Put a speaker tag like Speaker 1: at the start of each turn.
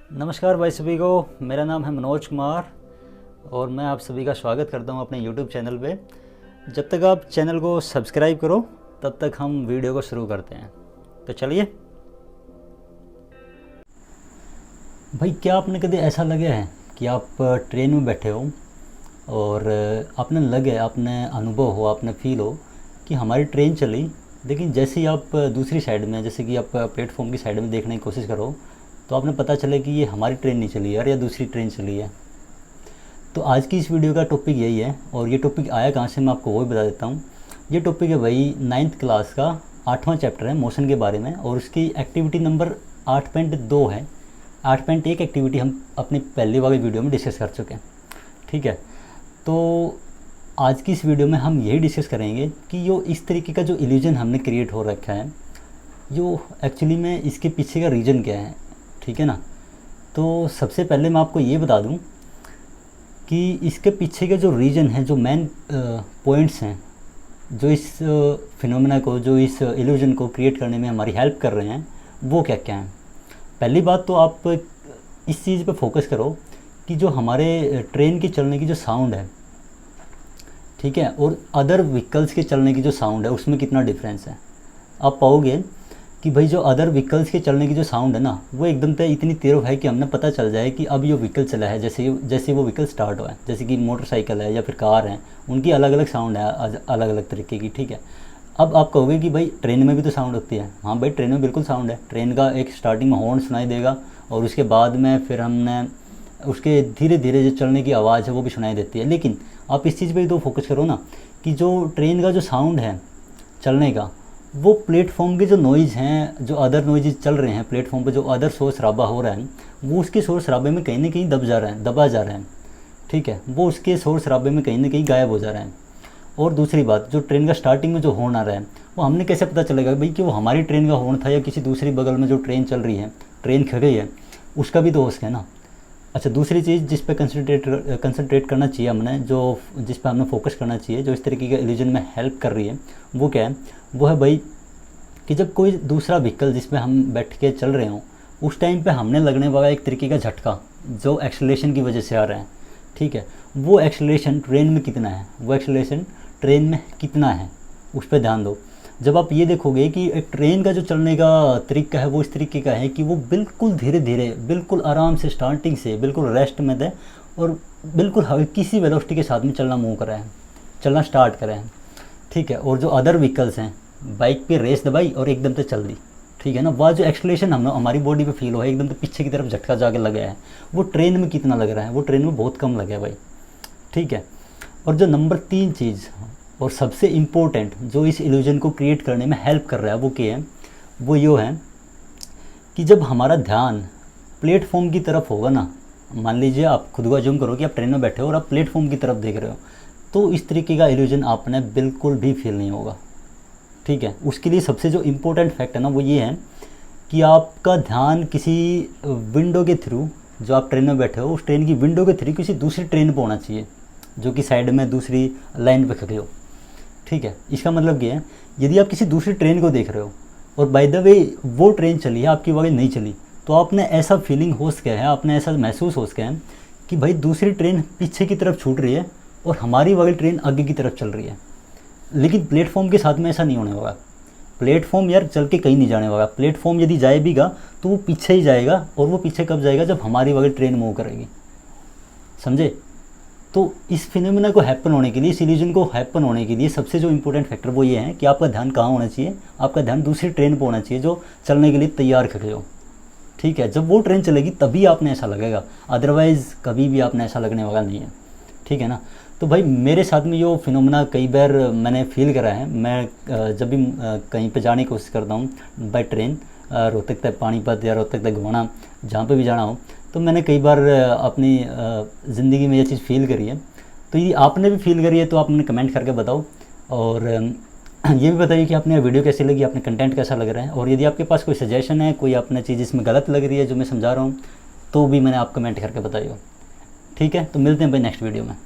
Speaker 1: नमस्कार भाई सभी को। मेरा नाम है मनोज कुमार और मैं आप सभी का स्वागत करता हूं अपने YouTube चैनल पे। जब तक आप चैनल को सब्सक्राइब करो तब तक हम वीडियो को शुरू करते हैं। तो चलिए भाई, क्या आपने कभी ऐसा लगा है कि आप ट्रेन में बैठे हो और आपने अनुभव हो, आपने फील हो कि हमारी ट्रेन चली, लेकिन जैसे ही आप दूसरी साइड में, जैसे कि आप प्लेटफॉर्म की साइड में देखने की कोशिश करो तो आपने पता चले कि ये हमारी ट्रेन नहीं चली यार, या दूसरी ट्रेन चली है। तो आज की इस वीडियो का टॉपिक यही है, और ये टॉपिक आया कहाँ से मैं आपको वो भी बता देता हूँ। ये टॉपिक है भाई 9th क्लास का 8वां चैप्टर है मोशन के बारे में, और उसकी एक्टिविटी नंबर 8.2 है। 8.1 एक्टिविटी हम अपनी पहली वाली वीडियो में डिस्कस कर चुके हैं, ठीक है। तो आज की इस वीडियो में हम यही डिस्कस करेंगे कि जो इस तरीके का जो इल्यूजन हमने क्रिएट हो रखा है, जो एक्चुअली में इसके पीछे का रीज़न क्या है, ठीक है ना। तो सबसे पहले मैं आपको ये बता दूं कि इसके पीछे के जो रीज़न है, जो मेन पॉइंट्स हैं, जो इस फिनोमेना को, जो इस इल्यूजन को क्रिएट करने में हमारी हेल्प कर रहे हैं, वो क्या क्या हैं। पहली बात तो आप इस चीज़ पे फोकस करो कि जो हमारे ट्रेन के चलने की जो साउंड है, ठीक है, और अदर व्हीकल्स के चलने की जो साउंड है उसमें कितना डिफरेंस है। आप पाओगे कि भाई जो अदर व्हीकल्स के चलने की जो साउंड है ना, वो एकदम से इतनी तेज़ है कि हमने पता चल जाए कि अब ये व्हीकल चला है। जैसे वो व्हीकल स्टार्ट हुआ है, जैसे कि मोटरसाइकिल है या फिर कार है, उनकी अलग अलग साउंड है, अलग अलग तरीके की, ठीक है। अब आप कहोगे कि भाई ट्रेन में भी तो साउंड होती है। हाँ भाई, ट्रेन में बिल्कुल साउंड है। ट्रेन का एक स्टार्टिंग में हॉर्न सुनाई देगा, और उसके बाद में फिर हमने उसके धीरे धीरे जो चलने की आवाज़ है वो भी सुनाई देती है। लेकिन आप इस चीज़ पे तो फोकस करो ना कि जो ट्रेन का जो साउंड है चलने का, वो प्लेटफॉर्म के जो नॉइज़ हैं, जो अदर नॉइज़ चल रहे हैं प्लेटफॉर्म पे, जो अदर शोर शराबा हो रहा है, वो उसके शोर शराबे में कहीं ना कहीं दबा जा रहा है, ठीक है। वो उसके शोर शराबे में कहीं ना कहीं गायब हो जा रहा है। और दूसरी बात, जो ट्रेन का स्टार्टिंग में जो हॉर्न आ रहा है, वो हमने कैसे पता चलेगा भाई कि वो हमारी ट्रेन का हॉर्न था या किसी दूसरी बगल में जो ट्रेन चल रही है, ट्रेन खड़ी है, उसका भी तो हो सके ना। अच्छा, दूसरी चीज़ जिस पे कंसंट्रेट करना चाहिए हमने, जिस पे हमने फोकस करना चाहिए, जो इस तरीके के इल्यूजन में हेल्प कर रही है, वो क्या है। वो है भाई कि जब कोई दूसरा व्हीकल जिस पे हम बैठ के चल रहे हों, उस टाइम पे हमने लगने वाला एक तरीके का झटका जो एक्सेलरेशन की वजह से आ रहा है, ठीक है, वो एक्सेलरेशन ट्रेन में कितना है, वो एक्सेलरेशन ट्रेन में कितना है, उस पर ध्यान दो। जब आप ये देखोगे कि एक ट्रेन का जो चलने का तरीका है वो इस तरीके का है कि वो बिल्कुल धीरे धीरे, बिल्कुल आराम से, स्टार्टिंग से बिल्कुल रेस्ट में दे, और बिल्कुल हल्की सी वेलोसिटी के साथ में चलना मूव करा है, चलना स्टार्ट करा है, ठीक है। और जो अदर व्हीकल्स हैं, बाइक पे रेस दबाई और एकदम से चल दी, ठीक है ना, वह जो एक्सेलरेशन हमारी बॉडी पे फील हो है, एकदम से पीछे की तरफ झटका जाके लगा है, वो ट्रेन में कितना लग रहा है, वो ट्रेन में बहुत कम लगा है भाई, ठीक है। और जो नंबर 3 चीज़ और सबसे इम्पोर्टेंट जो इस इल्यूजन को क्रिएट करने में हेल्प कर रहा है, वो क्या है, वो ये है कि जब हमारा ध्यान प्लेटफॉर्म की तरफ होगा ना, मान लीजिए आप खुद को अज्यूम करो कि आप ट्रेन में बैठे हो और आप प्लेटफॉर्म की तरफ देख रहे हो, तो इस तरीके का इल्यूजन आपने बिल्कुल भी फील नहीं होगा, ठीक है। उसके लिए सबसे जो इम्पोर्टेंट फैक्ट है ना, वो ये है कि आपका ध्यान किसी विंडो के थ्रू, जो आप ट्रेन में बैठे हो उस ट्रेन की विंडो के थ्रू किसी दूसरी ट्रेन पर होना चाहिए, जो कि साइड में दूसरी लाइन पे खड़े हो, ठीक है। इसका मतलब क्या है, यदि आप किसी दूसरी ट्रेन को देख रहे हो और बाय द वे वो ट्रेन चली है, आपकी वाली नहीं चली, तो आपने ऐसा फीलिंग हो सका है, आपने ऐसा महसूस हो सका है कि भाई दूसरी ट्रेन पीछे की तरफ छूट रही है और हमारी वाली ट्रेन आगे की तरफ चल रही है। लेकिन प्लेटफॉर्म के साथ में ऐसा नहीं होने वाला। प्लेटफॉर्म यार चल के कहीं नहीं जाने वाला। प्लेटफॉर्म यदि जाए भीगा तो वो पीछे ही जाएगा, और वो पीछे कब जाएगा, जब हमारी वाली ट्रेन मूव करेगी, समझे। तो इस फिनोमेना को हैपन होने के लिए, इस इल्यूजन को हैपन होने के लिए सबसे जो इंपॉर्टेंट फैक्टर वो ये है कि आपका ध्यान कहाँ होना चाहिए, आपका ध्यान दूसरी ट्रेन पर होना चाहिए जो चलने के लिए तैयार खड़े हो, ठीक है। जब वो ट्रेन चलेगी तभी आपने ऐसा लगेगा, अदरवाइज़ कभी भी आपने ऐसा लगने वाला नहीं है, ठीक है ना। तो भाई मेरे साथ में ये फिनोमेना कई बार मैंने फील करा है। मैं जब भी कहीं पे जाने की कोशिश करता हूँ बाय ट्रेन, रोहतक तक पानीपत या रोहतक तक घुमाना, जहाँ पे भी जाना हो, तो मैंने कई बार अपनी ज़िंदगी में ये चीज़ फील करी है। तो यदि आपने भी फील करी है तो आप मुझे कमेंट करके बताओ, और ये भी बताइए कि आपने वीडियो कैसी लगी, आपने कंटेंट कैसा लग रहा है, और यदि आपके पास कोई सजेशन है, कोई आपने चीज़ इसमें गलत लग रही है जो मैं समझा रहा हूँ, तो भी मैंने आप कमेंट करके बताइए, ठीक है। तो मिलते हैं भाई नेक्स्ट वीडियो में।